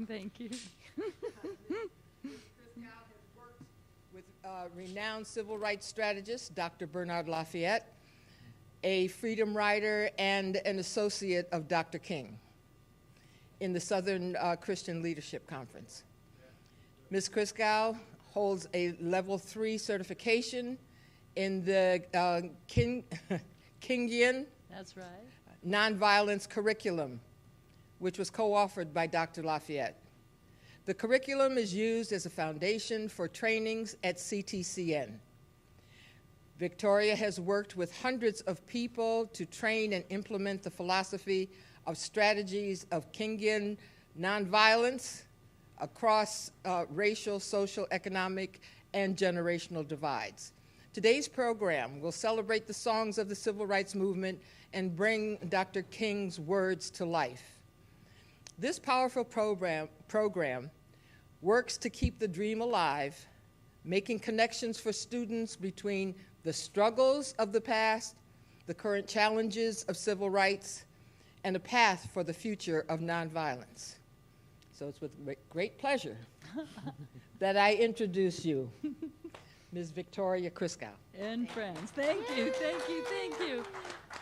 Thank you. Christgau has worked with renowned civil rights strategist, Dr. Bernard Lafayette, a freedom rider and an associate of Dr. King in the Southern Christian Leadership Conference. Ms. Christgau holds a level 3 certification in the Kingian That's right. nonviolence curriculum, which was co-authored by Dr. Lafayette. The curriculum is used as a foundation for trainings at CTCN. Victoria has worked with hundreds of people to train and implement the philosophy of strategies of Kingian nonviolence across racial, social, economic, and generational divides. Today's program will celebrate the songs of the civil rights movement and bring Dr. King's words to life. This powerful program works to keep the dream alive, making connections for students between the struggles of the past, the current challenges of civil rights, and a path for the future of nonviolence. So it's with great pleasure that I introduce you, Ms. Victoria Christgau. And friends. Thank you, thank you, thank you.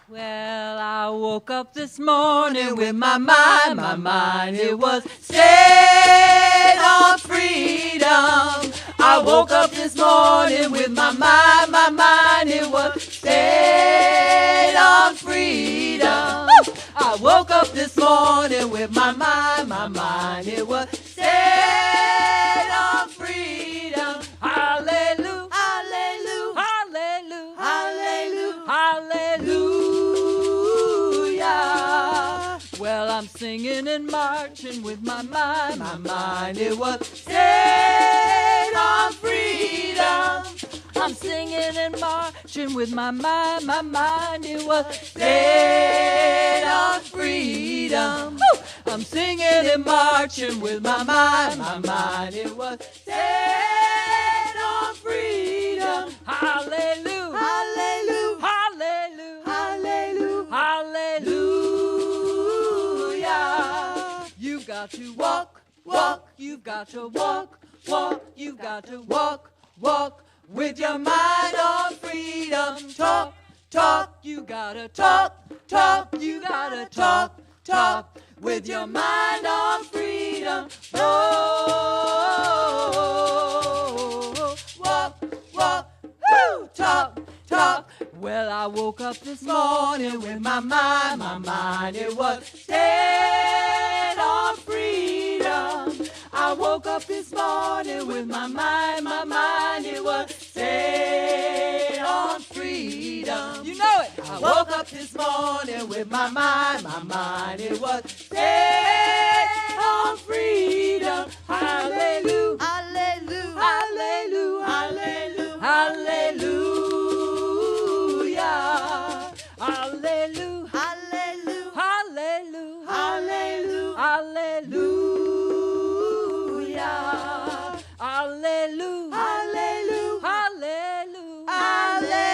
Well, I woke up this morning with my mind, it was stayed on freedom. I woke up this morning with my mind, it was stayed on freedom. I woke up this morning with my mind, it was stayed on freedom. Hallelujah, hallelujah, hallelujah, hallelujah, hallelujah. Well, I'm singing and marching with my mind, it was stayed on freedom. I'm singing and marching with my mind, it was stayed on freedom. Woo! I'm singing and marching with my mind, it was stayed on freedom. Hallelujah, hallelujah, hallelujah, hallelujah, hallelujah. You've got to walk, you've got to walk, you've got to walk with your mind on freedom. Talk, you gotta talk, you gotta talk with your mind on freedom. Oh, walk, woo, talk. Well, I woke up this morning with my mind, it was stayed on freedom. I woke up this morning with my mind, it was stayed on freedom. You know it. I woke up this morning with my mind, it was stayed on freedom. Hallelujah, hallelujah, hallelujah, hallelujah, hallelujah, hallelujah, hallelujah, hallelujah, hallelujah, hallelujah. Hallelujah, hallelujah, hallelujah, hallelujah.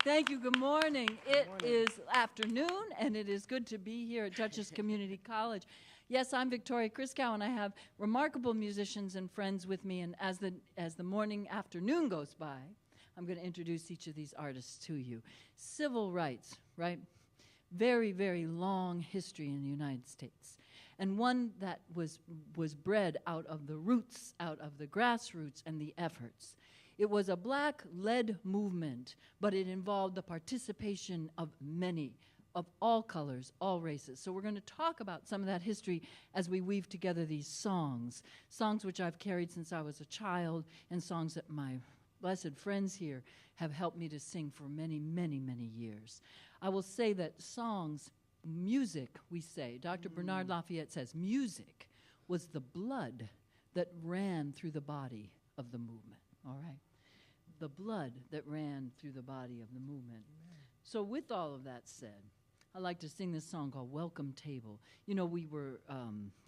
Thank you. Good morning. It is afternoon, and it is good to be here at Dutchess Community College. Yes, I'm Victoria Christgau, and I have remarkable musicians and friends with me, and as the afternoon goes by, I'm going to introduce each of these artists to you. Civil rights, right? Very, very long history in the United States. And one that was bred out of the roots, out of the grassroots and the efforts. It was a black-led movement, but it involved the participation of many, of all colors, all races. So we're going to talk about some of that history as we weave together these songs which I've carried since I was a child, and songs that my blessed friends here have helped me to sing for many, many, many years. I will say that songs, music, we say, Dr. Bernard Lafayette says, music was the blood that ran through the body of the movement, all right? The blood that ran through the body of the movement. Amen. So with all of that said, I like to sing this song called Welcome Table. You know, we were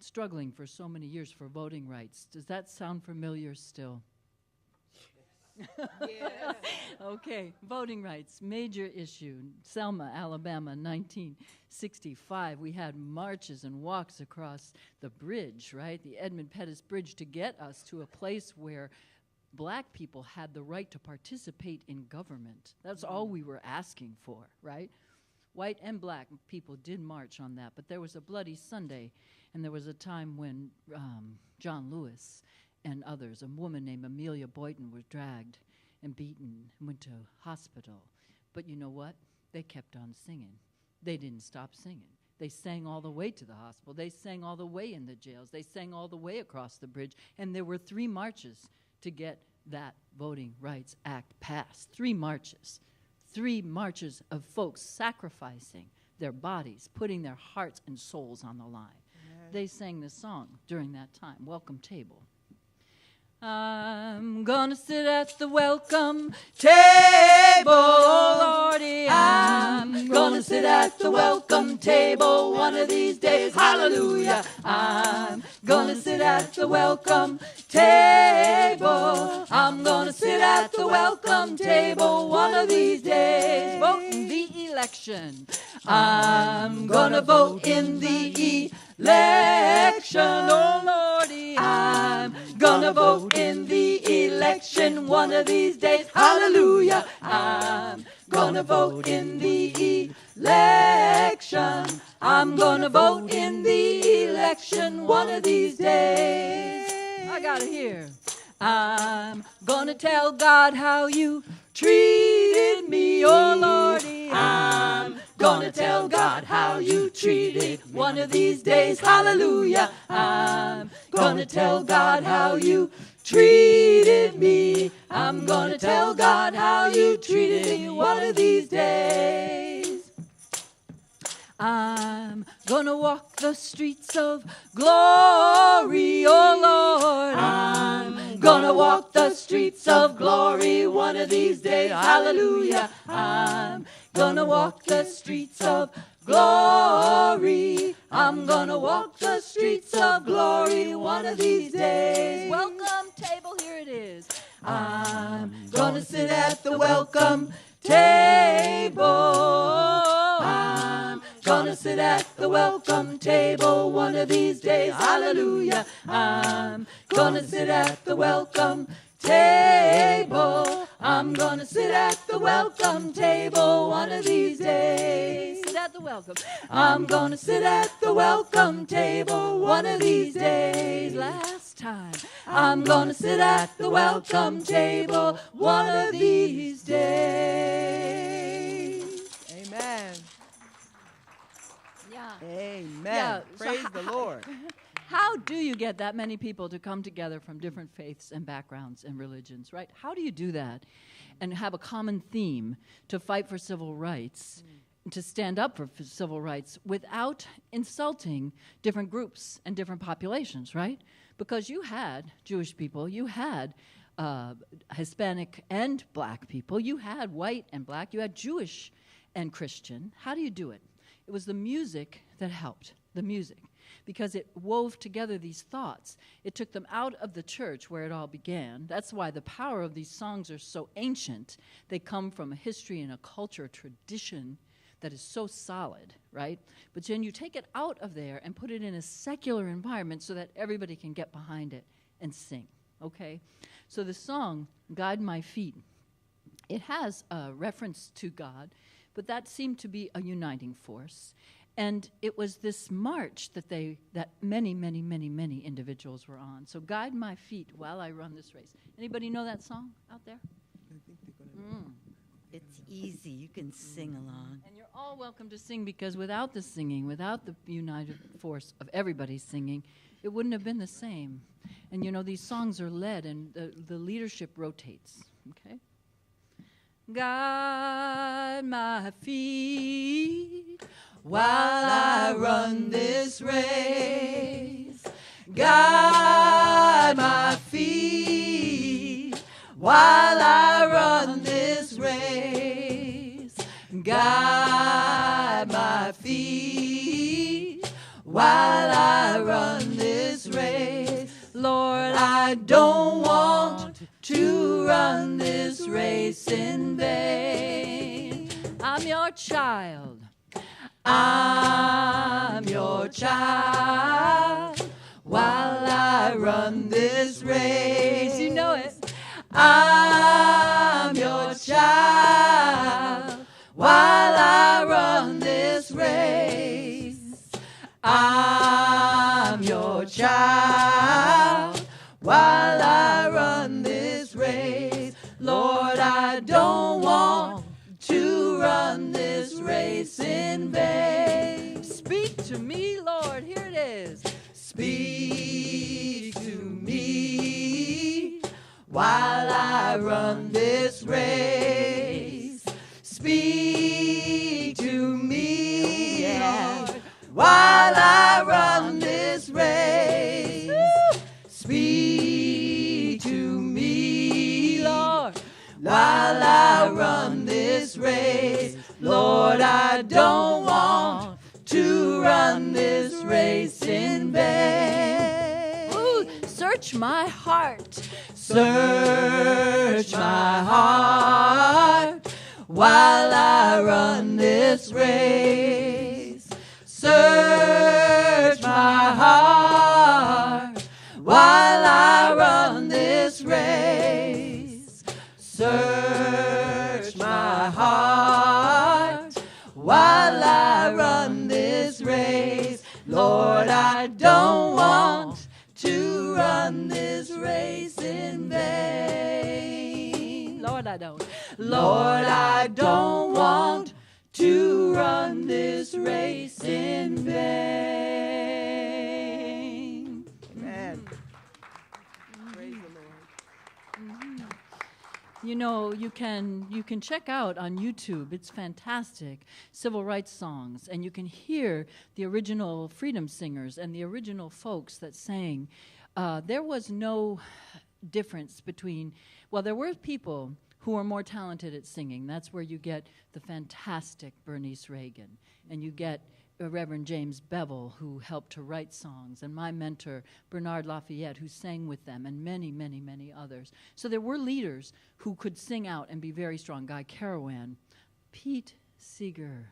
struggling for so many years for voting rights. Does that sound familiar still? Yeah. Okay, voting rights, major issue. Selma, Alabama, 1965. We had marches and walks across the bridge, right? The Edmund Pettus Bridge, to get us to a place where black people had the right to participate in government. That's all we were asking for, right? White and black people did march on that, but there was a bloody Sunday, and there was a time when John Lewis and others, a woman named Amelia Boynton, was dragged and beaten and went to hospital. But you know what? They kept on singing. They didn't stop singing. They sang all the way to the hospital. They sang all the way in the jails. They sang all the way across the bridge. And there were 3 marches to get that Voting Rights Act passed. 3 marches. 3 marches of folks sacrificing their bodies, putting their hearts and souls on the line. Yes. They sang this song during that time, Welcome Table. I'm gonna sit at the welcome table, oh Lordy, I'm gonna sit at the welcome table one of these days, hallelujah. I'm gonna sit at the welcome table, I'm gonna sit at the welcome table one of these days. Vote in the election. I'm gonna vote in the election, oh Lordy, I'm gonna vote in the election one of these days, hallelujah. I'm gonna vote in the election, I'm gonna vote in the election one of these days. I gotta hear. I'm gonna tell God how you treated me, oh Lordy, I'm gonna tell God how you treated one of these days, hallelujah. I'm gonna tell God how you treated me. I'm gonna tell God how you treated me one of these days. I'm gonna walk the streets of glory, oh Lord. I'm gonna walk the streets of glory one of these days, hallelujah. I'm gonna walk the streets of glory. I'm gonna walk the streets of glory one of these days. Welcome table, here it is. I'm gonna sit at the welcome table. I'm gonna sit at the welcome table one of these days, hallelujah. I'm gonna sit at the welcome table. I'm gonna sit at the welcome table one of these days. Sit at the welcome. I'm gonna sit at the welcome table one of these days. Last time. I'm gonna sit at the welcome table one of these days. Amen. Yeah. Amen. Yeah, Praise the Lord. How do you get that many people to come together from different faiths and backgrounds and religions, right? How do you do that and have a common theme to fight for civil rights, to stand up for civil rights without insulting different groups and different populations, right? Because you had Jewish people, you had Hispanic and black people, you had white and black, you had Jewish and Christian. How do you do it? It was the music that helped, the music, because it wove together these thoughts. It took them out of the church where it all began. That's why the power of these songs are so ancient. They come from a history and a culture, a tradition that is so solid, right? But then you take it out of there and put it in a secular environment so that everybody can get behind it and sing, okay? So the song, Guide My Feet, it has a reference to God, but that seemed to be a uniting force. And it was this march that many, many, many, many individuals were on. So guide my feet while I run this race. Anybody know that song out there? It's easy. You can sing along. And you're all welcome to sing, because without the singing, without the united force of everybody singing, it wouldn't have been the same. And you know, these songs are led and the leadership rotates, okay? Guide my feet while I run this race. Guide my feet while I run this race. Guide my feet while I run this race. Lord, I don't want to run this child. I'm your child while I run this race. You know it. I'm your child while I run this race. I'm your child while I run this race. Lord, I don't want to run this race in vain. Speak to me, Lord. Here it is. Speak to me while I run this race. Speak to me, Lord, while I run this race. Speak to me, Lord, while I run this race. Lord, I don't want to run this race in vain. Ooh, search my heart. Search my heart while I run this race. Search my heart while I run this race. Search my heart while I run this race. Lord, I don't want to run this race in vain. Lord, I don't. Lord, I don't want to run this race in vain. Amen. Praise the Lord. You know, you can check out on YouTube, it's fantastic, civil rights songs, and you can hear the original freedom singers and the original folks that sang. There was no difference between, well, there were people who are more talented at singing. That's where you get the fantastic Bernice Reagan, and you get Reverend James Bevel, who helped to write songs, and my mentor, Bernard Lafayette, who sang with them, and many, many, many others. So there were leaders who could sing out and be very strong. Guy Carawan, Pete Seeger.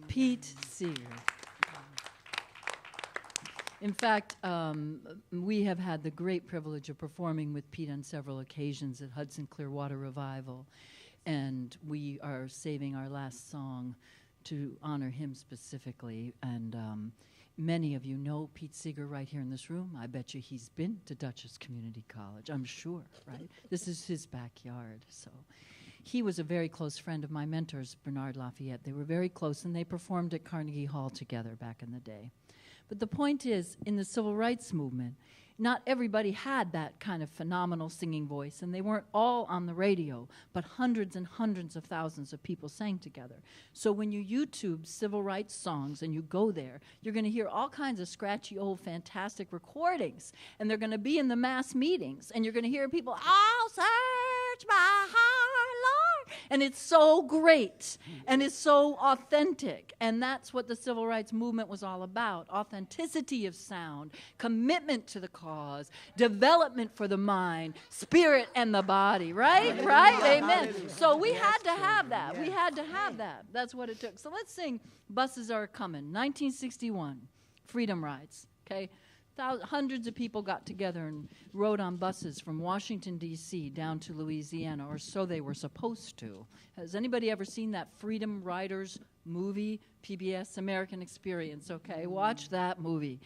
Pete Seeger. In fact, we have had the great privilege of performing with Pete on several occasions at Hudson Clearwater Revival, and we are saving our last song to honor him specifically. And many of you know Pete Seeger right here in this room. I bet you he's been to Dutchess Community College, I'm sure, right? This is his backyard. So he was a very close friend of my mentors, Bernard Lafayette. They were very close, and they performed at Carnegie Hall together back in the day. But the point is, in the civil rights movement, not everybody had that kind of phenomenal singing voice, and they weren't all on the radio, but hundreds and hundreds of thousands of people sang together. So when you YouTube civil rights songs and you go there, you're going to hear all kinds of scratchy, old, fantastic recordings, and they're going to be in the mass meetings, and you're going to hear people, "I'll search my heart, Lord," and it's so great, and it's so authentic, and that's what the civil rights movement was all about: authenticity of sound, commitment to the cause, development for the mind, spirit, and the body, right? Hallelujah. Right? Amen. Hallelujah. So we had to have that. We had to have that. That's what it took. So let's sing Buses Are Coming, 1961, Freedom Rides, okay? Hundreds of people got together and rode on buses from Washington, D.C. down to Louisiana, or so they were supposed to. Has anybody ever seen that Freedom Riders movie, PBS, American Experience? Okay, watch that movie.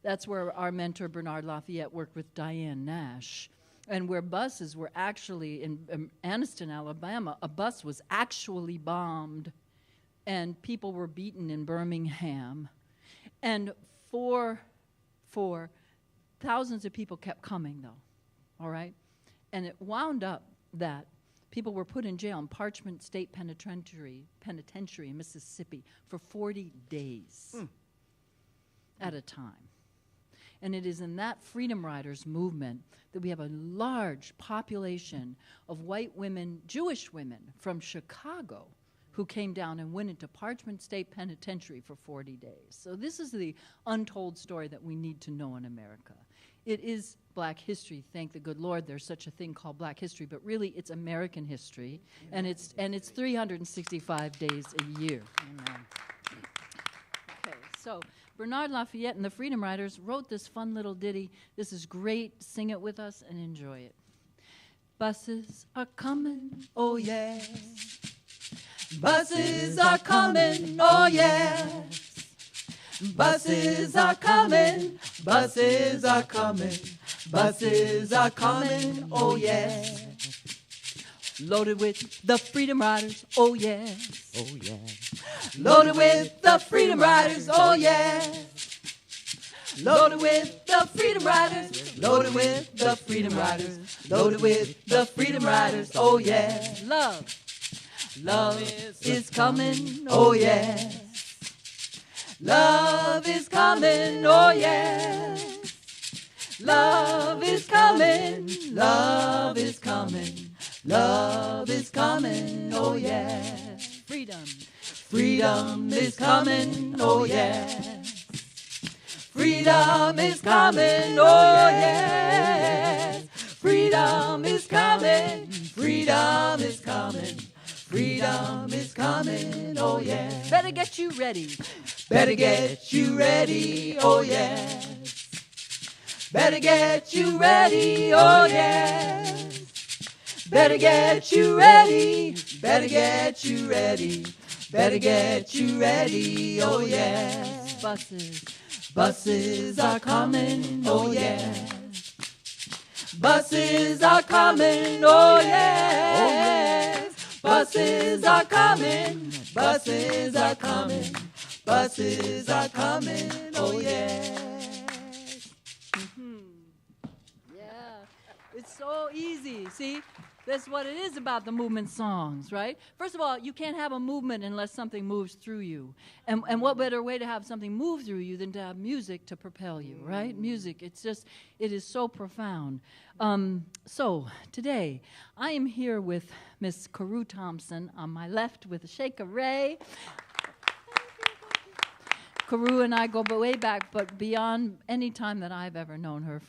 That's where our mentor, Bernard Lafayette, worked with Diane Nash, and where buses were actually, in Anniston, Alabama, a bus was actually bombed, and people were beaten in Birmingham. And thousands of people kept coming, though, all right? And it wound up that people were put in jail in Parchment State Penitentiary in Mississippi for 40 days at a time. And it is in that Freedom Riders movement that we have a large population of white women, Jewish women from Chicago, who came down and went into Parchment State Penitentiary for 40 days. So this is the untold story that we need to know in America. It is Black history. Thank the good Lord there's such a thing called Black history, but really it's American history, and it's 365 days a year. Amen. Okay, so Bernard Lafayette and the Freedom Riders wrote this fun little ditty. This is great. Sing it with us and enjoy it. Buses are coming, oh yes. Buses are coming, oh yes. Buses are coming, buses are coming, buses are coming, oh yes. Loaded with the Freedom Riders, oh yes. Oh, yeah. Loaded with the Freedom Riders, oh yes. Loaded with the Freedom Riders, loaded with the Freedom Riders, loaded with the Freedom Riders, oh yes. Love is coming, oh yes. Love is coming, oh yes. Love is coming, love is coming, love is coming, oh yes. Freedom is coming, oh yes. Freedom is coming, oh yes. Freedom is coming, freedom is coming, freedom is coming, oh yes. Better get you ready. Better get you ready, oh yes. Better get you ready, oh yes. Better get you ready, better get you ready, better get you ready, oh yes. Buses are coming, oh yes. Buses are coming, oh yes. Buses are coming, buses are coming, buses are coming, oh yes. Yeah, it's so easy, see? That's what it is about the movement songs, right? First of all, you can't have a movement unless something moves through you. And what better way to have something move through you than to have music to propel you, right? Music, it is so profound. So today, I am here with Miss Carew Thompson on my left with Shaker Ray. Carew and I go way back, but beyond any time that I've ever known her,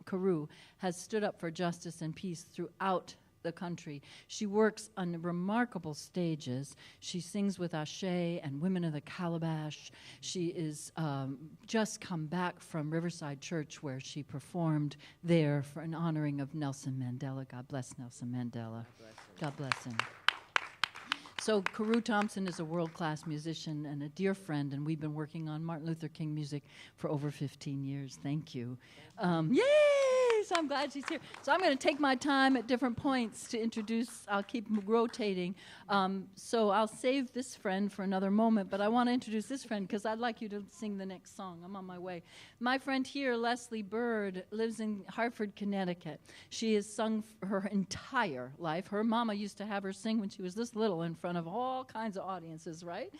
Carew has stood up for justice and peace throughout the country. She works on remarkable stages. She sings with Ashe and Women of the Calabash. She is just come back from Riverside Church where she performed there for an honoring of Nelson Mandela. God bless Nelson Mandela. God bless him. So Carew Thompson is a world-class musician and a dear friend, and we've been working on Martin Luther King music for over 15 years. Thank you. Yay! So I'm glad she's here. So I'm going to take my time at different points to introduce. I'll keep rotating. So I'll save this friend for another moment, but I want to introduce this friend because I'd like you to sing the next song. I'm on my way. My friend here, Leslie Bird, lives in Hartford, Connecticut. She has sung her entire life. Her mama used to have her sing when she was this little in front of all kinds of audiences, right?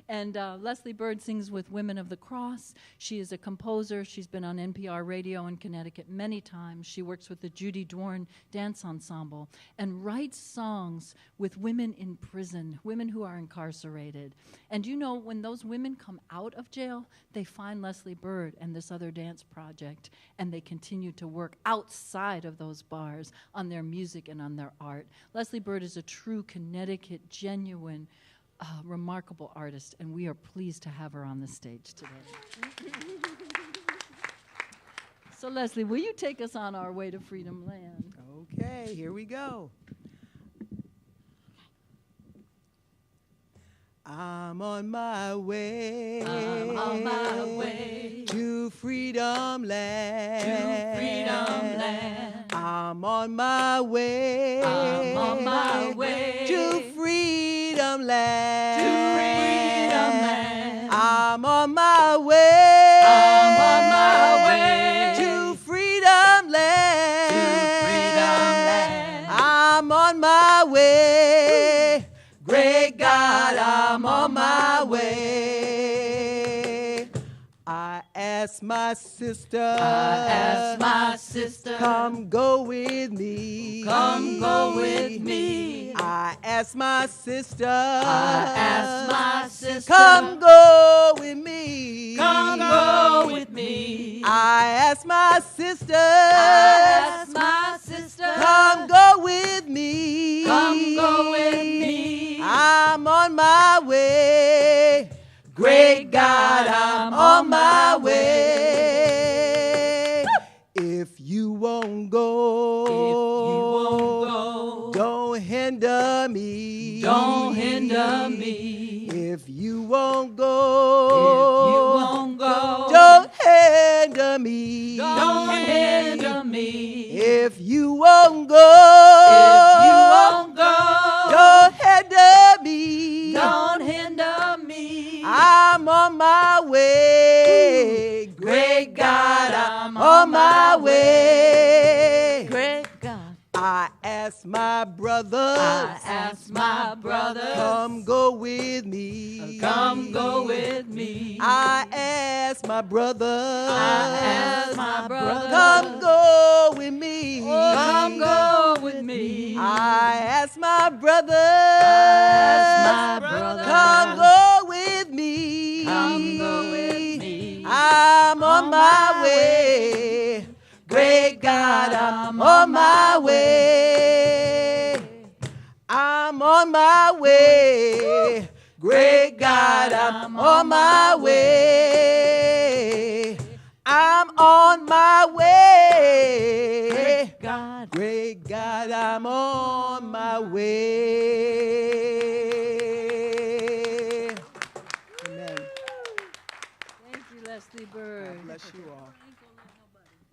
And Leslie Bird sings with Women of the Cross. She is a composer. She's been on NPR radio in Connecticut many times. She works with the Judy Dorn Dance Ensemble and writes songs with women in prison, women who are incarcerated. And you know, when those women come out of jail, they find Leslie Bird and this other dance project, and they continue to work outside of those bars on their music and on their art. Leslie Bird is a true Connecticut, genuine, remarkable artist, and we are pleased to have her on the stage today. So Leslie, will you take us on our way to Freedom Land? Okay, here we go. I'm on my way. I'm on my way to Freedom Land. to Freedom Land. I'm on my way. I'm on my way to Freedom Land. to Freedom Land. I'm on my way. I'm on my way to Freedom Land. to Freedom Land. I'm on my way. Great God, I'm on my way. I asked my sister. I asked my sister, Come go with me. come go with me. I asked my sister. I asked my sister, Come go with me. come go with with me. I ask my sister, I ask my sister, come go with me. come go with me. I'm on my way. Great God, I'm on my way. If you won't go, don't hinder me. Don't hinder me. If you won't go, Don't don't hinder me. Don't hinder me. If you won't go, don't hinder me. Don't hinder me. I'm on my way. Great God, I'm on my way. Great God. I ask my brothers, I ask my brothers, come go with me. come go with me. I ask my brothers, I ask my brothers, come go with me. come go with me. I ask my brothers, my brothers, come go with me. come go with me. I'm on my way. Great God, I'm on my way. I'm on my way. Great God, I'm on my way. I'm on my way. God. Great God, I'm on my way. Amen. Thank you, Leslie Bird. Bless you all.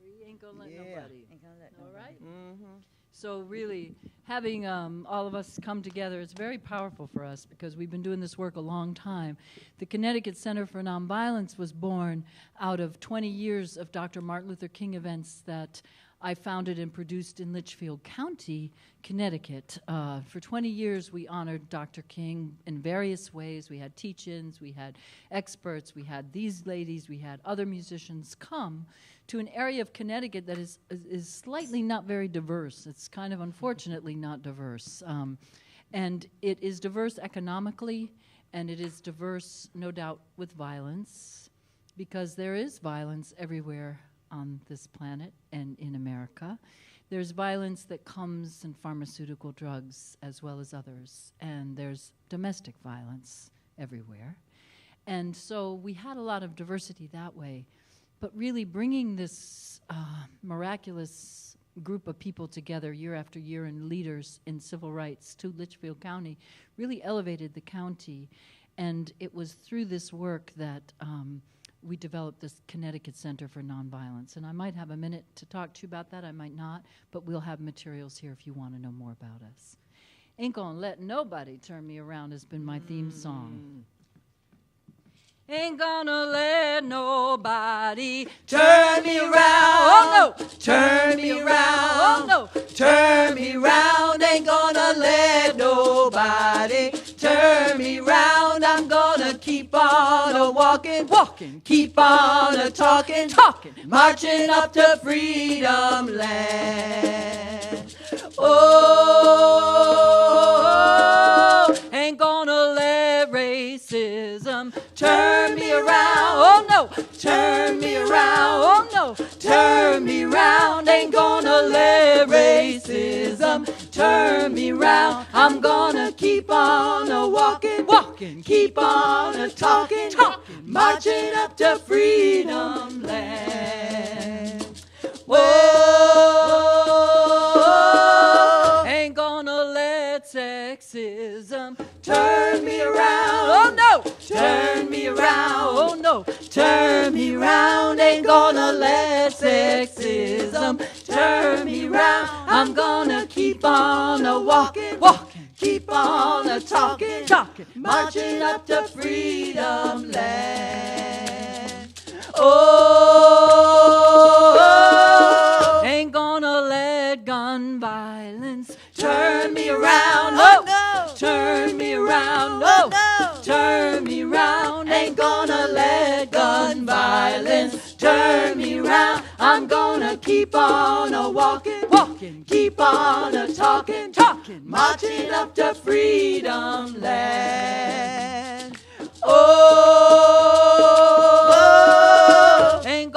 We ain't gonna let Yeah. nobody. Ain't gonna let All nobody. right? Mm-hmm. So really, having all of us come together is very powerful for us because we've been doing this work a long time. The Connecticut Center for Nonviolence was born out of 20 years of Dr. Martin Luther King events that I founded and produced in Litchfield County, Connecticut. For 20 years, we honored Dr. King in various ways. We had teach-ins, we had experts, we had these ladies, we had other musicians come to an area of Connecticut that is slightly not very diverse. It's kind of unfortunately not diverse. And it is diverse economically, and it is diverse, no doubt, with violence, because there is violence everywhere on this planet and in America. There's violence that comes in pharmaceutical drugs as well as others, and there's domestic violence everywhere. And so we had a lot of diversity that way. But really bringing this miraculous group of people together year after year and leaders in civil rights to Litchfield County really elevated the county. And it was through this work that we developed this Connecticut Center for Nonviolence. And I might have a minute to talk to you about that, I might not, but we'll have materials here if you want to know more about us. Ain't gonna let nobody turn me around has been my theme song. Ain't gonna let nobody turn me around. Oh no, turn me around. Oh no, turn me around. Ain't gonna let nobody turn me around. I'm gonna keep on a walking, keep on a talking, marching up to freedom land. Oh, ain't gonna let racism turn me around. Oh no, turn me around. Oh no, turn me around. Ain't gonna let racism turn me around. I'm gonna keep on a walking, keep on a talking, marching up to freedom land. Whoa, ain't gonna let sexism turn me around. Oh no, turn me around. Oh no, turn me around. Ain't gonna let sexism turn me around. I'm gonna keep on a walking, keep on a talking, marching up to freedom land. Oh, ain't gonna let gun violence turn me around. Oh no, turn me around. No, turn me around. Ain't gonna let gun violence turn me around. I'm gonna keep on a walking, keep on a talking, marching up to freedom land. Oh, ain't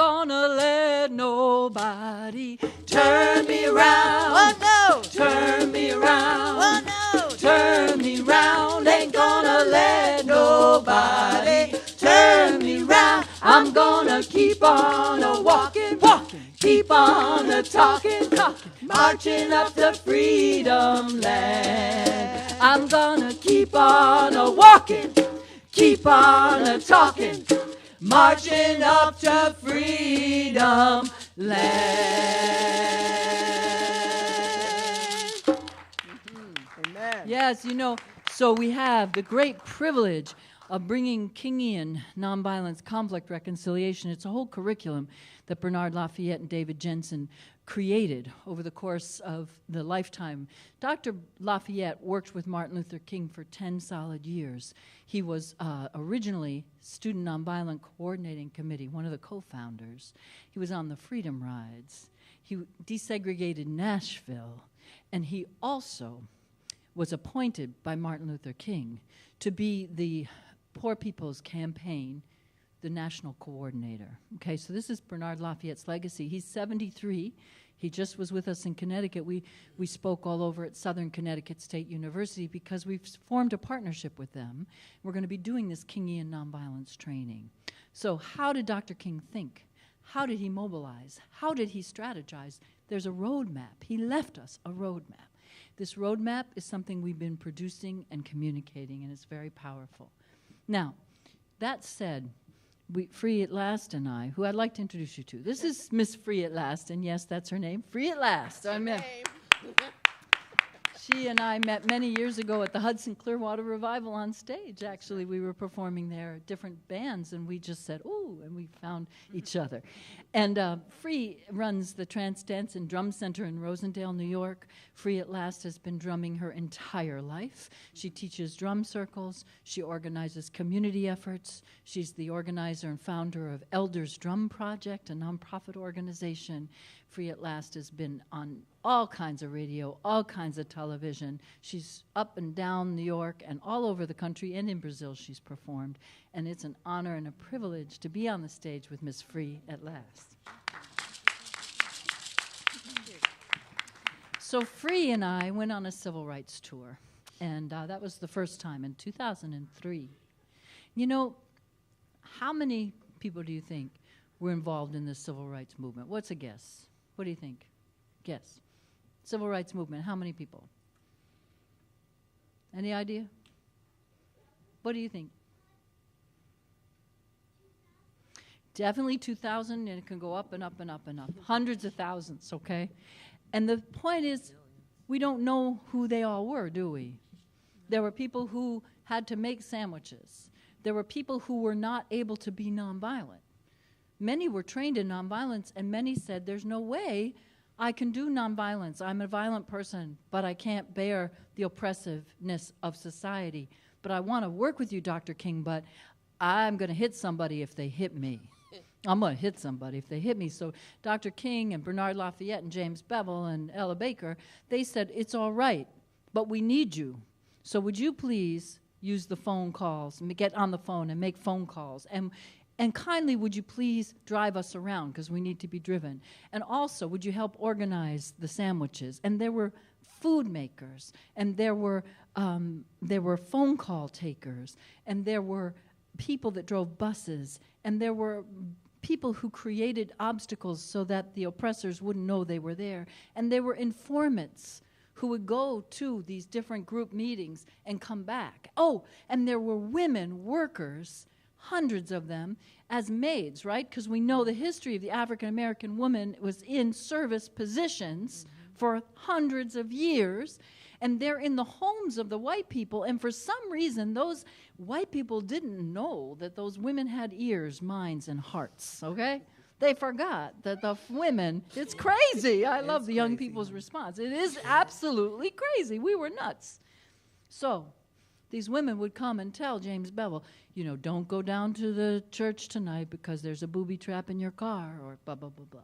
I'm gonna keep on a walking, walking, keep on a talking, talking, marching up to freedom land. I'm gonna keep on a walking, keep on a talking, marching up to freedom land. Amen. Yes, so we have the great privilege of bringing Kingian nonviolence, conflict reconciliation. It's a whole curriculum that Bernard Lafayette and David Jensen created over the course of the lifetime. Dr. Lafayette worked with Martin Luther King for 10 solid years. He was originally Student Nonviolent Coordinating Committee, one of the co-founders. He was on the Freedom Rides. He desegregated Nashville. And he also was appointed by Martin Luther King to be the Poor People's Campaign, the national coordinator. Okay, so this is Bernard Lafayette's legacy. He's 73. He just was with us in Connecticut. We spoke all over at Southern Connecticut State University because we've formed a partnership with them. We're going to be doing this Kingian nonviolence training. So how did Dr. King think? How did he mobilize? How did he strategize? There's a roadmap. He left us a roadmap. This roadmap is something we've been producing and communicating, and it's very powerful. Now, that said, Free at Last and I, who I'd like to introduce you to. This is Miss Free at Last, and yes, that's her name, Free at Last. She and I met many years ago at the Hudson Clearwater Revival on stage. Actually, we were performing there, different bands, and we just said, ooh, and we found each other. And Free runs the Trance Dance and Drum Center in Rosendale, New York. Free at Last has been drumming her entire life. She teaches drum circles. She organizes community efforts. She's the organizer and founder of Elders Drum Project, a nonprofit organization. Free at Last has been on all kinds of radio, all kinds of television. She's up and down New York and all over the country, and in Brazil she's performed. And it's an honor and a privilege to be on the stage with Miss Free at Last. So Free and I went on a civil rights tour, and that was the first time in 2003. How many people do you think were involved in the civil rights movement? What's a guess? What do you think? Guess. Civil rights movement, how many people? Any idea? What do you think? Definitely 2,000, and it can go up and up and up and up. Hundreds of thousands, okay? And the point is, we don't know who they all were, do we? There were people who had to make sandwiches. There were people who were not able to be nonviolent. Many were trained in nonviolence, and many said, there's no way I can do nonviolence. I'm a violent person, but I can't bear the oppressiveness of society. But I want to work with you, Dr. King, but I'm going to hit somebody if they hit me. I'm going to hit somebody if they hit me. So Dr. King and Bernard Lafayette and James Bevel and Ella Baker, they said, it's all right, but we need you. So would you please use the phone calls, and get on the phone and make phone calls, and kindly, would you please drive us around, because we need to be driven. And also, would you help organize the sandwiches? And there were food makers, and there were phone call takers, and there were people that drove buses, and there were people who created obstacles so that the oppressors wouldn't know they were there. And there were informants who would go to these different group meetings and come back. Oh, and there were women workers, hundreds of them, as maids, right? Because we know the history of the African-American woman was in service positions for hundreds of years, and they're in the homes of the white people, and for some reason, those white people didn't know that those women had ears, minds, and hearts, okay? They forgot that the women, it's crazy. I love the young people's response. It is absolutely crazy. We were nuts. So these women would come and tell James Bevel, don't go down to the church tonight because there's a booby trap in your car, or blah, blah, blah, blah.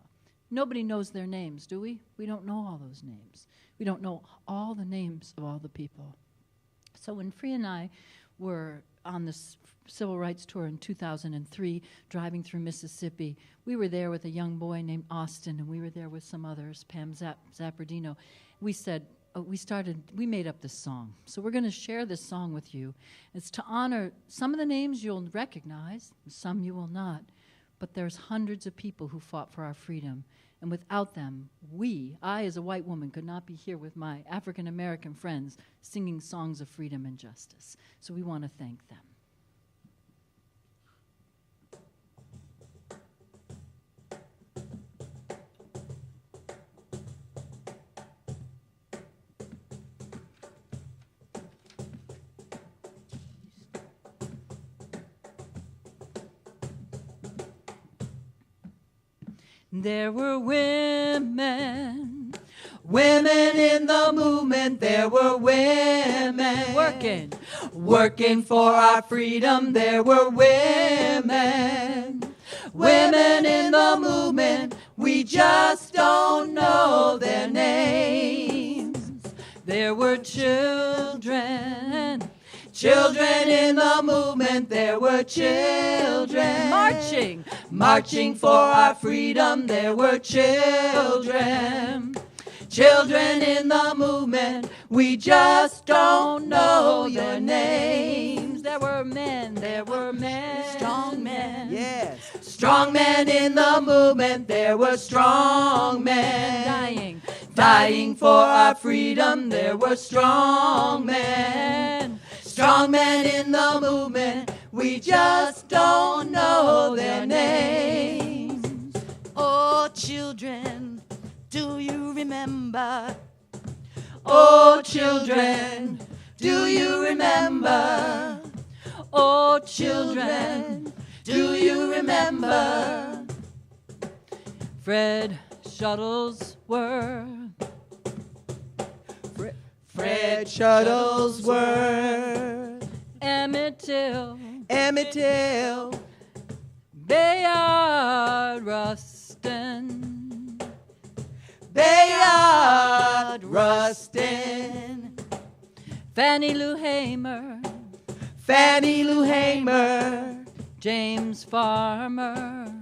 Nobody knows their names, do we? We don't know all those names. We don't know all the names of all the people. So when Free and I were on this civil rights tour in 2003, driving through Mississippi, we were there with a young boy named Austin, and we were there with some others, Pam Zappardino. We said, we made up this song. So we're going to share this song with you. It's to honor some of the names you'll recognize, some you will not. but there's hundreds of people who fought for our freedom. And without them, I as a white woman, could not be here with my African American friends singing songs of freedom and justice. So we want to thank them. There were women in the movement. There were women working for our freedom. There were women in the movement. We just don't know their names. There were children in the movement. There were children marching for our freedom. There were children in the movement. We just don't know their names. There were men, strong men. Yes. Strong men in the movement. There were strong men dying for our freedom. There were strong men in the movement. We just don't know their names. Oh, children, do you remember? Oh, children, do you remember? Oh, children, do you remember? Fred Shuttlesworth. Fred Shuttlesworth. Emmett Till. Bayard Rustin. Fannie Lou Hamer. James Farmer.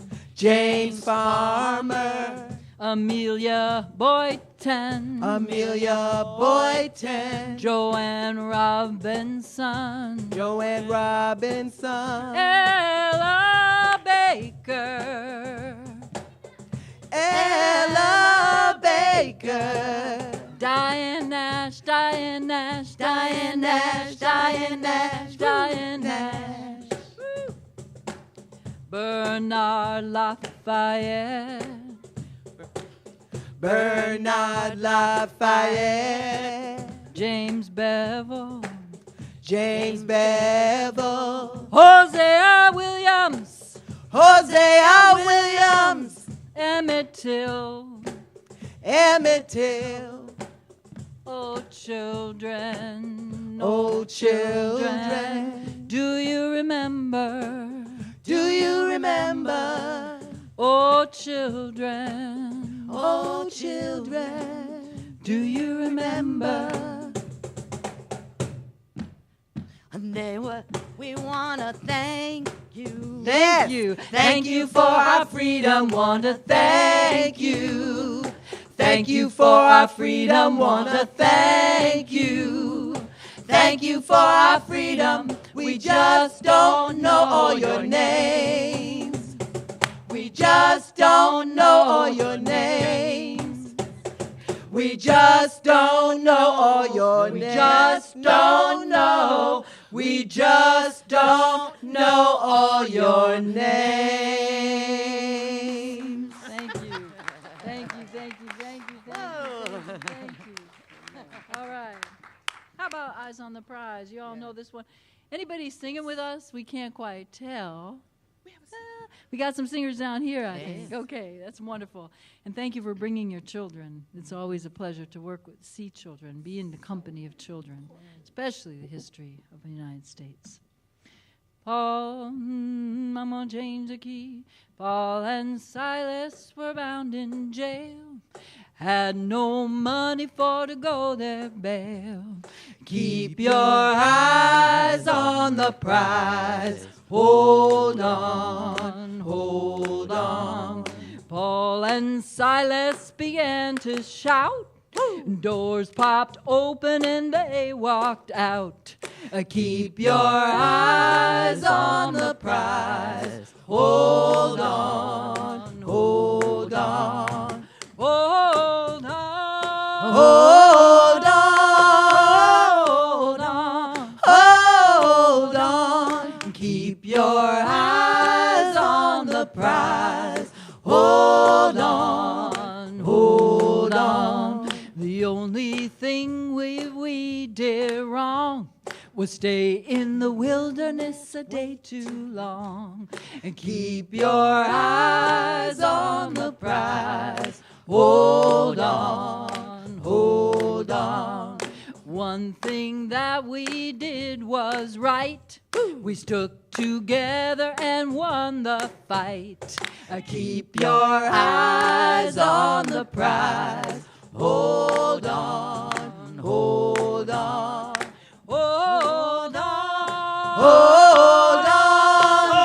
Amelia Boyton. Joanne Robinson. Ella Baker. Diane Nash. Bernard Lafayette. James Bevel. Hosea Williams. Emmett Till. Oh, children. Do you remember? Oh, children. Do you remember? We want to thank you. Thank you for our freedom. Want to thank you. Thank you for our freedom. Want to thank you. Thank you for our freedom. We just don't know all your names. We just don't know all your names. We just don't know all your names. We just don't know. We just don't know all your names. Thank you. All right. How about Eyes on the Prize? You all know this one. Anybody singing with us? We can't quite tell. We got some singers down here, I think. Okay, that's wonderful. And thank you for bringing your children. It's always a pleasure to see children, be in the company of children, especially the history of the United States. Paul, I'm gonna change the key. Paul and Silas were bound in jail. Had no money for to go their bail. Keep your eyes on the prize. Hold on, hold on. Paul and Silas began to shout. Doors popped open and they walked out. Keep your eyes on the prize. Hold on. We'll stay in the wilderness a day too long. And keep your eyes on the prize. Hold on, hold on. One thing that we did was right. We stuck together and won the fight. Keep your eyes on the prize. Hold on, hold on, hold on, hold on,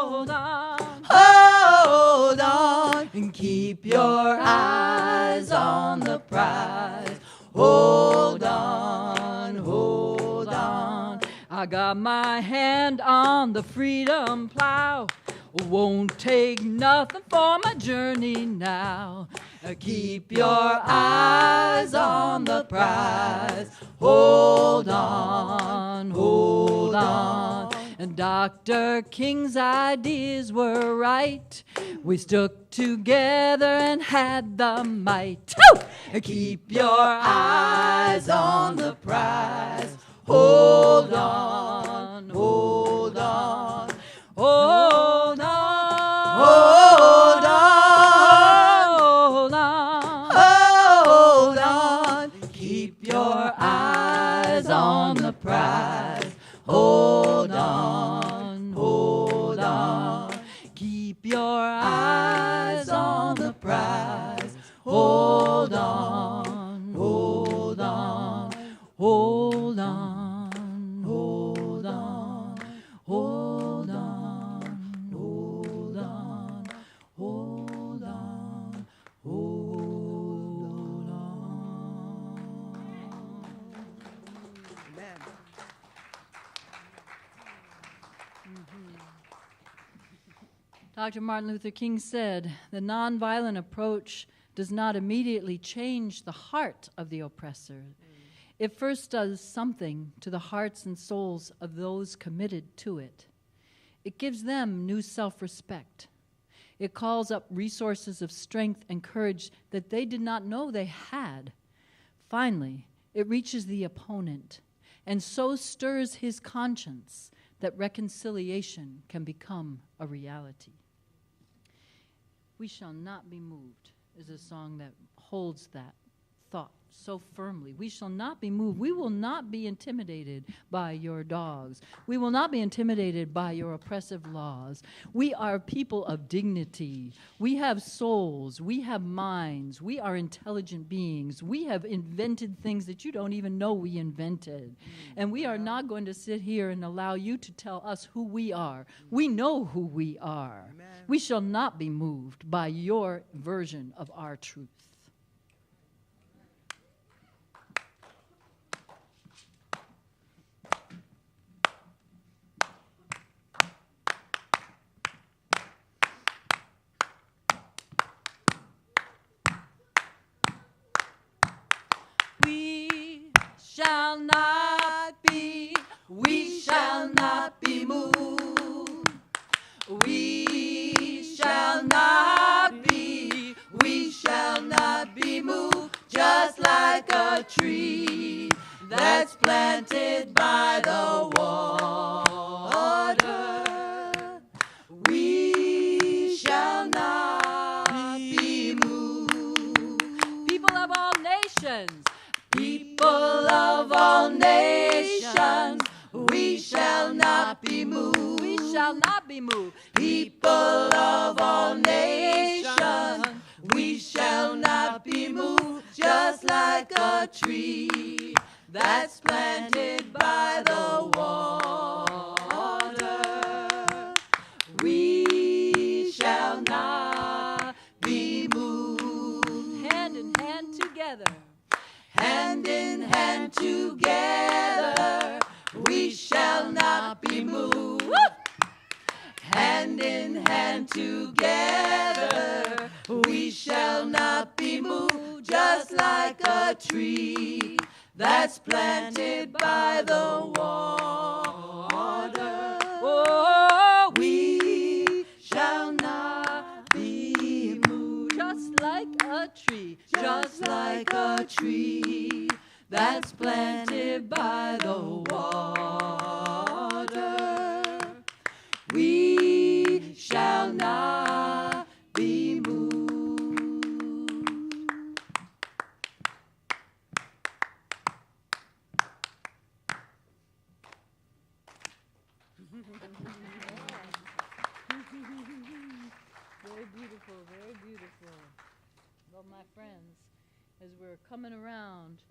hold on, hold on, and keep your eyes on the prize. Hold on, hold on. I got my hand on the freedom plow. Won't take nothing for my journey now. Keep your eyes on the prize. Hold on, hold on. And Dr. King's ideas were right. We stuck together and had the might. Woo! Keep your eyes on the prize. Hold on, hold on, hold on, hold on, hold on, hold on. Keep your eyes on the prize. Hold on, hold on. Keep your eyes on the prize. Hold on, hold on, hold on, hold on, hold on, hold on, hold on, hold on. Amen. Dr. Martin Luther King said, the nonviolent approach does not immediately change the heart of the oppressor. It first does something to the hearts and souls of those committed to it. It gives them new self-respect. It calls up resources of strength and courage that they did not know they had. Finally, it reaches the opponent and so stirs his conscience that reconciliation can become a reality. We Shall Not Be Moved is a song that holds that thought so firmly. We shall not be moved. We will not be intimidated by your dogs. We will not be intimidated by your oppressive laws. We are people of dignity. We have souls. We have minds. We are intelligent beings. We have invented things that you don't even know we invented. And we are not going to sit here and allow you to tell us who we are. We know who we are. Amen. We shall not be moved by your version of our truth. We shall not be moved. We shall not be moved, just like a tree that's planted by the water. We shall not be moved. People of all nations, people of all nations, we shall not be moved. We shall not be moved. People of all nations, we shall not be moved. Just like a tree that's planted by the water, we shall not be moved. Hand in hand together. Hand in hand together, we shall not be moved. Woo! Hand in hand together, we shall not be moved. Just like a tree that's planted by the water. Oh, we shall not be moved. Just like a tree, just like a tree that's planted by the water. We shall not be moved. Very beautiful, very beautiful. Well, my friends, as we're coming around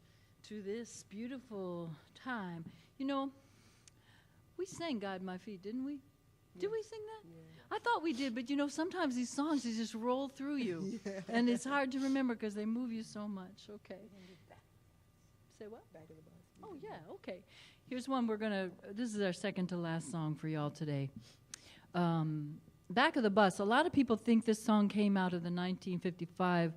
to this beautiful time, you know, we sang "Guide My Feet," didn't we? Did we sing that? Yeah. I thought we did, but you know, sometimes these songs, they just roll through you. Yeah. And it's hard to remember because they move you so much. Okay. Say what? Back of the bus. Oh, yeah, okay. Here's one this is our second to last song for y'all today. Back of the Bus. A lot of people think this song came out of the 1955-54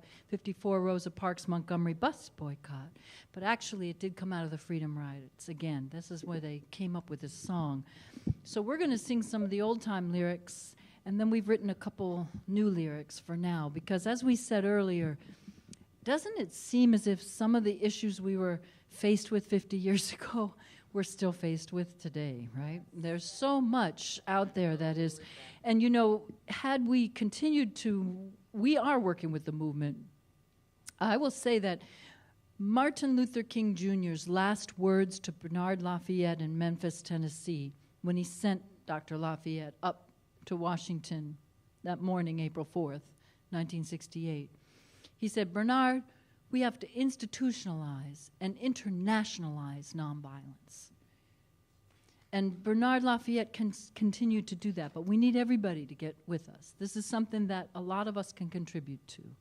Rosa Parks Montgomery bus boycott, but actually it did come out of the Freedom Riots. Again, this is where they came up with this song. So we're going to sing some of the old-time lyrics, and then we've written a couple new lyrics for now, because as we said earlier, doesn't it seem as if some of the issues we were faced with 50 years ago we're still faced with today, right? There's so much out there that is, and you know, had we continued we are working with the movement. I will say that Martin Luther King Jr.'s last words to Bernard Lafayette in Memphis, Tennessee, when he sent Dr. Lafayette up to Washington that morning, April 4th, 1968, he said, "Bernard, we have to institutionalize and internationalize nonviolence." And Bernard Lafayette continued to do that, but we need everybody to get with us. This is something that a lot of us can contribute to.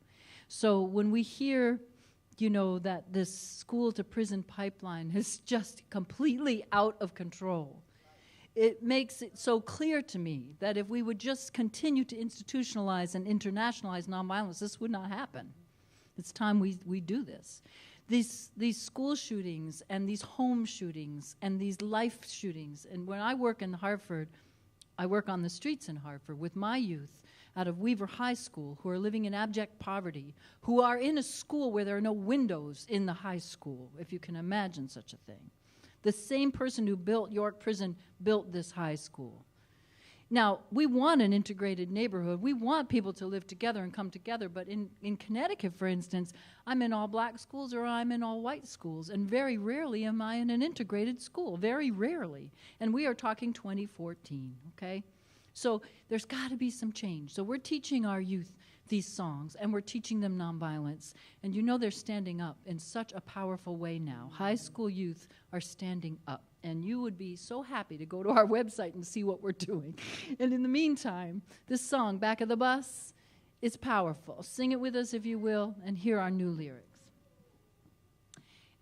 So when we hear, you know, that this school-to-prison pipeline is just completely out of control, it makes it so clear to me that if we would just continue to institutionalize and internationalize nonviolence, this would not happen. It's time we do this. These school shootings and these home shootings and these life shootings, and when I work in Hartford, I work on the streets in Hartford with my youth out of Weaver High School who are living in abject poverty, who are in a school where there are no windows in the high school, if you can imagine such a thing. The same person who built York Prison built this high school. Now, we want an integrated neighborhood. We want people to live together and come together, but in Connecticut, for instance, I'm in all black schools or I'm in all white schools, and very rarely am I in an integrated school, very rarely. And we are talking 2014, okay? So there's got to be some change. So we're teaching our youth these songs, and we're teaching them nonviolence. And you know they're standing up in such a powerful way now. High school youth are standing up. And you would be so happy to go to our website and see what we're doing. And in the meantime, this song, Back of the Bus, is powerful. Sing it with us if you will, and here are new lyrics.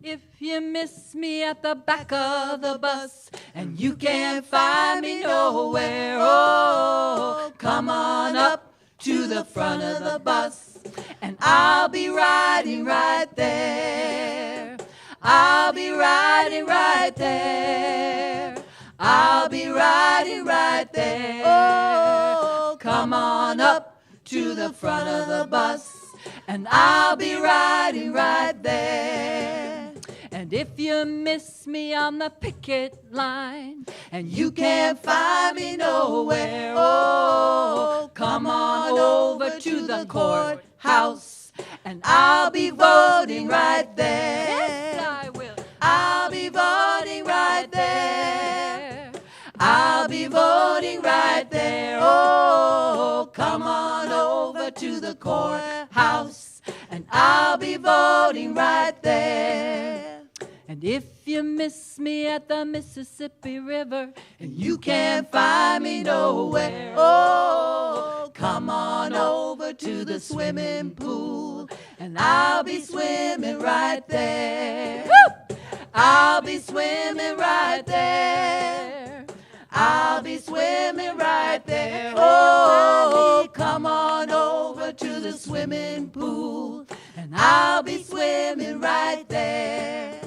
If you miss me at the back of the bus and you can't find me nowhere, oh, come on up to the front of the bus and I'll be riding right there. I'll be riding right there. I'll be riding right there. Oh, come on up to the front of the bus, and I'll be riding right there. And if you miss me on the picket line, and you can't find me nowhere, oh, come on over to the courthouse, and I'll be voting right there. Yes, I will. I'll be voting right there. I'll be voting right there. Oh, come on over to the courthouse, and I'll be voting right there. And if you miss me at the Mississippi River, and you can't find me nowhere, oh, come on over to the swimming pool, and I'll be swimming right there. Woo! I'll be swimming right there. I'll be swimming right there. Oh, come on over to the swimming pool, and I'll be swimming right there.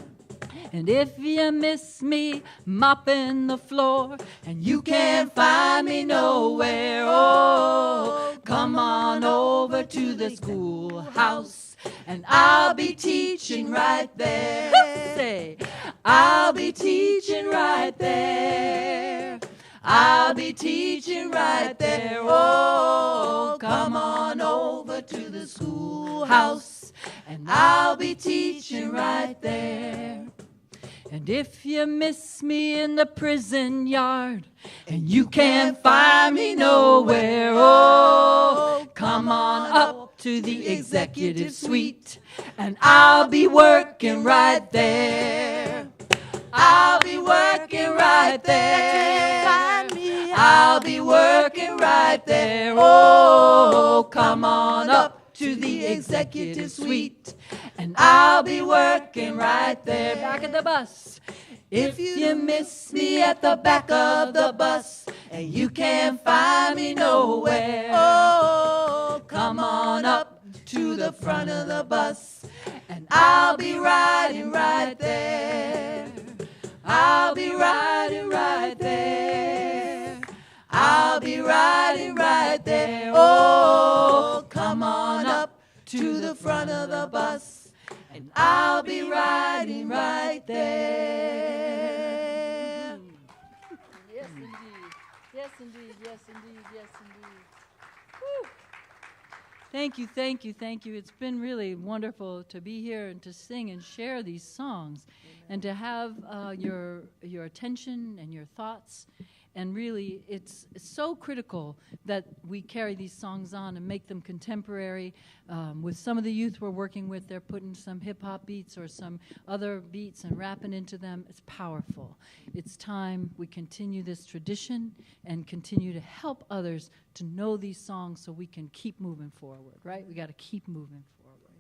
And if you miss me mopping the floor and you can't find me nowhere, oh, come on over over to the schoolhouse, and I'll be teaching right there. Say, I'll be teaching right there. I'll be teaching right there. Oh, come on over to the schoolhouse, and I'll be teaching right there. And if you miss me in the prison yard, and you can't find me nowhere, oh, come on up to the executive suite, and I'll be working right there. I'll be working right there. I'll be working right there. Oh, come on up to the executive suite, and I'll be working right there. Back of the bus. If you miss me at the back of the bus, and you can't find me nowhere, oh, come on up to the front of the bus, and I'll be riding right there. I'll be riding right there. I'll be riding right there. Oh, come on up to the front of the bus, and I'll be riding right there. Yes, indeed. Yes, indeed. Yes, indeed. Yes, indeed. Woo. Thank you, thank you, thank you. It's been really wonderful to be here and to sing and share these songs. And to have your attention and your thoughts. And really, it's so critical that we carry these songs on and make them contemporary. With some of the youth we're working with, they're putting some hip-hop beats or some other beats and rapping into them. It's powerful. It's time we continue this tradition and continue to help others to know these songs so we can keep moving forward, right? We got to keep moving forward.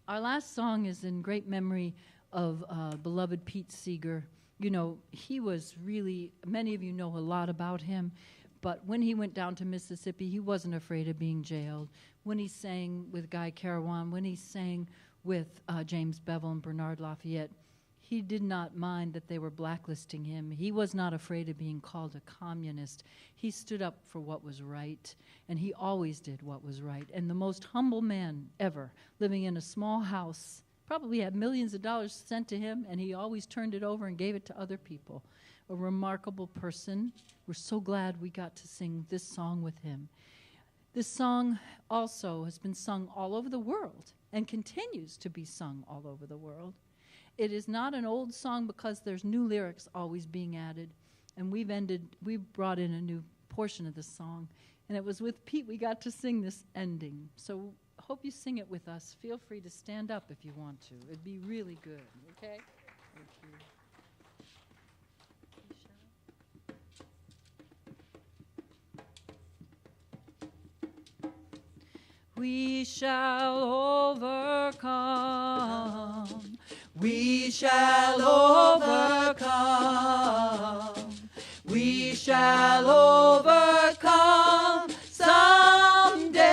Our last song is in great memory of beloved Pete Seeger. You know, he was really, many of you know a lot about him, but when he went down to Mississippi, he wasn't afraid of being jailed. When he sang with Guy Carawan, when he sang with James Bevel and Bernard Lafayette, he did not mind that they were blacklisting him. He was not afraid of being called a communist. He stood up for what was right, and he always did what was right. And the most humble man ever, living in a small house, probably had millions of dollars sent to him, and he always turned it over and gave it to other people. A remarkable person. We're so glad we got to sing this song with him. This song also has been sung all over the world and continues to be sung all over the world. It is not an old song because there's new lyrics always being added, and we've brought in a new portion of the song, and it was with Pete we got to sing this ending. So hope you sing it with us. Feel free to stand up if you want to. It'd be really good, okay? Thank you. We shall overcome. We shall overcome. We shall overcome someday.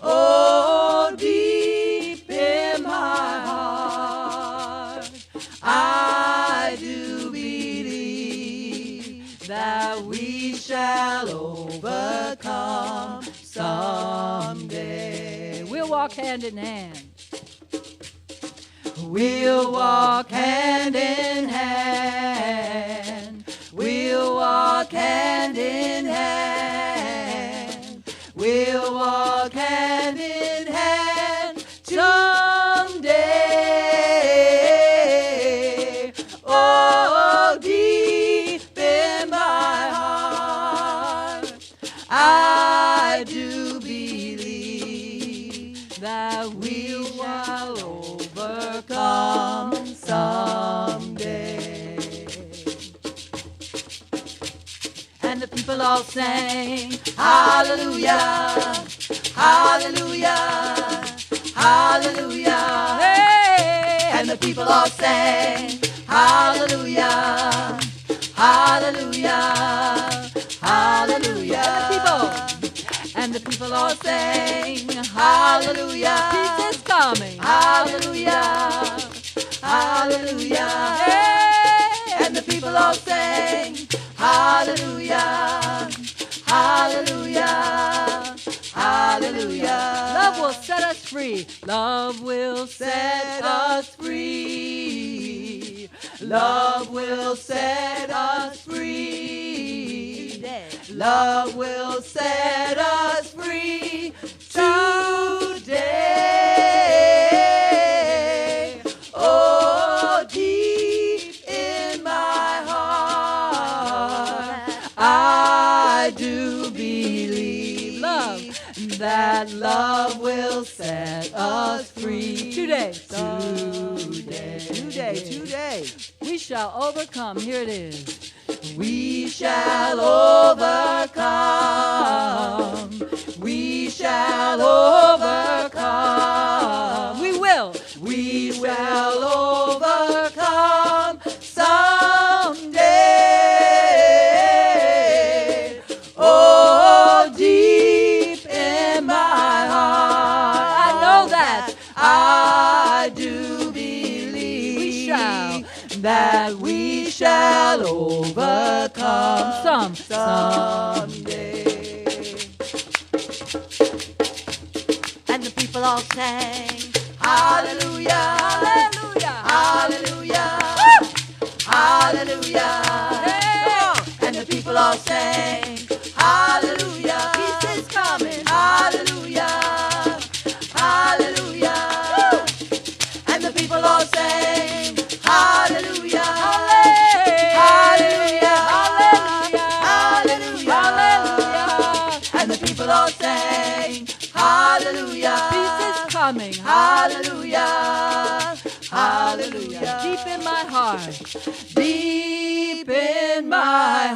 Oh, deep in my heart, I do believe that we shall overcome someday. We'll walk hand in hand. We'll walk hand in hand. We'll walk hand in hand. We'll walk hand in hand someday. Oh, deep in my heart, I do believe that we shall overcome someday. And the people all sang, hallelujah, hallelujah, hallelujah. Hey! And the people all sang, hallelujah, hallelujah, hallelujah. And the people all sang, hallelujah. Peace is coming. Hallelujah, hallelujah. Hey! And the people all sang, hallelujah, hallelujah. free. Love will set us free. Love will set us free. Love will set us free today. Oh, deep in my heart, I do believe that love will set us free Today. Today. We shall overcome. Here it is. We shall overcome. We shall overcome. We will. We will overcome someday. Oh, deep in my heart, I know that. I do believe We shall. that we shall overcome someday. And the people all sang. Hallelujah, Hallelujah. hallelujah, hallelujah. Hey. And the people all sang. Hallelujah, Peace is coming. hallelujah, hallelujah. And the people all sang. Hallelujah, hallelujah, hallelujah, hallelujah. And the people all sang. Hallelujah, Peace is coming. hallelujah, hallelujah. Deep in my heart. Deep in my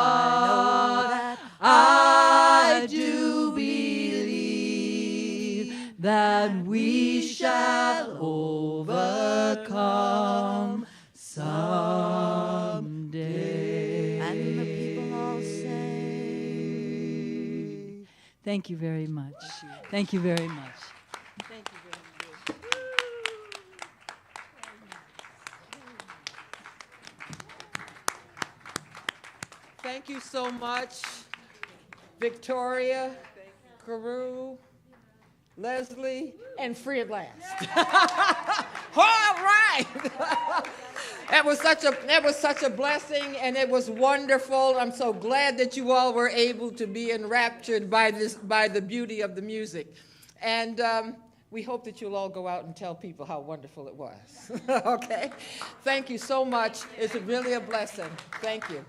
heart, I do believe that we shall overcome someday. And the people all sang. Thank you very much. Thank you very much. Thank you very much. Thank you so much, Victoria, Carew, Leslie, and free at last. All right. That was such a blessing, and it was wonderful. I'm so glad that you all were able to be enraptured by the beauty of the music. And we hope that you'll all go out and tell people how wonderful it was. Okay? Thank you so much. It's really a blessing. Thank you.